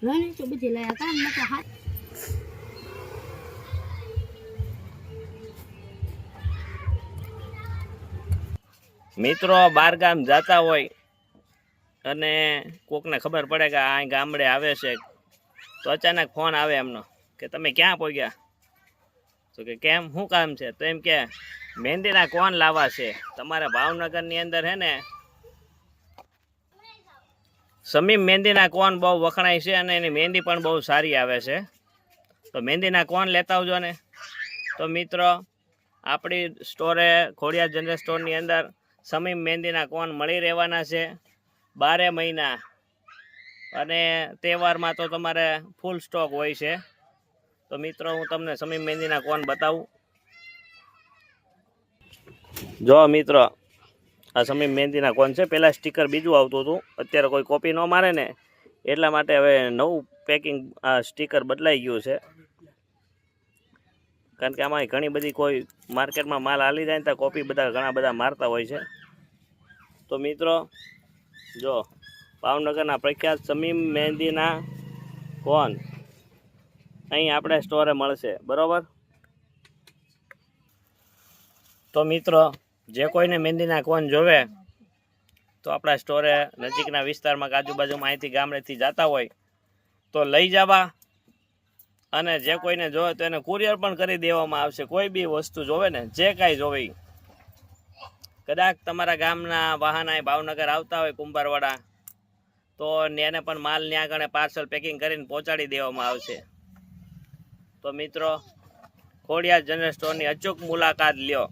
नहीं तो बजे लाया काम मतलब हाथ મિત્રો બાર ગામ જતા હોય અને કોકને ખબર પડે કે આ ગામડે આવે છે તો અચાનક ફોન આવે એમનો કે તમે ક્યાં પહોંચ્યા તો કે કેમ શું કામ છે તો એમ કે મહેંદીના કોન લાવવા છે તમારે ભાવનગરની અંદર હે ને સમીમ મહેંદીના કોન બહુ વખણાય છે અને એની મહેંદી પણ બહુ સારી આવે છે તો મહેંદીના કોન લેતા આવજો ને તો મિત્રો આપણી સ્ટોરે ખોડિયાર જનરલ સ્ટોરની અંદર સમીમ મહેંદીના કોન મળી રહેવાના છે 12 મહિના અને તહેવારમાં તો તમારે ફૂલ સ્ટોક હોય છે તો મિત્રો હું તમને સમીમ મહેંદીના કોન બતાવું જો મિત્રો આ સમીમ મહેંદીના કોન છે પહેલાં સ્ટીકર બીજું આવતું હતું અત્યારે કોઈ કોપી ન મારે ને એટલા માટે હવે નવું પેકિંગ આ સ્ટીકર બદલાઈ ગયું છે કારણ કે આમાં ઘણી બધી કોઈ માર્કેટમાં માલ હાલી જાય ને ત્યાં કોપી બધા ઘણા બધા મારતા હોય છે તો મિત્રો જો ભાવનગરના પ્રખ્યાત સમીમ મહેંદીના કોન અહીં આપણે સ્ટોરે મળશે બરાબર તો મિત્રો જે કોઈને મહેંદીના કોન જોવે તો આપણા સ્ટોરે નજીકના વિસ્તારમાં આજુબાજુમાં અહીંથી ગામડેથી જતા હોય તો લઈ જવા અને જે કોઈને જોવે તો એને કુરિયર પણ કરી દેવામાં આવશે કોઈ બી વસ્તુ જોવે ને જે કાંઈ જોવે કદાચ તમારા ગામના વાહન અહીં ભાવનગર આવતા હોય કુંભારવાડા તો એને પણ માલ ત્યાં આગળ પાર્સલ પેકિંગ કરીને પહોંચાડી દેવામાં આવશે તો મિત્રો ખોડિયાર જનરલ સ્ટોરની અચૂક મુલાકાત લ્યો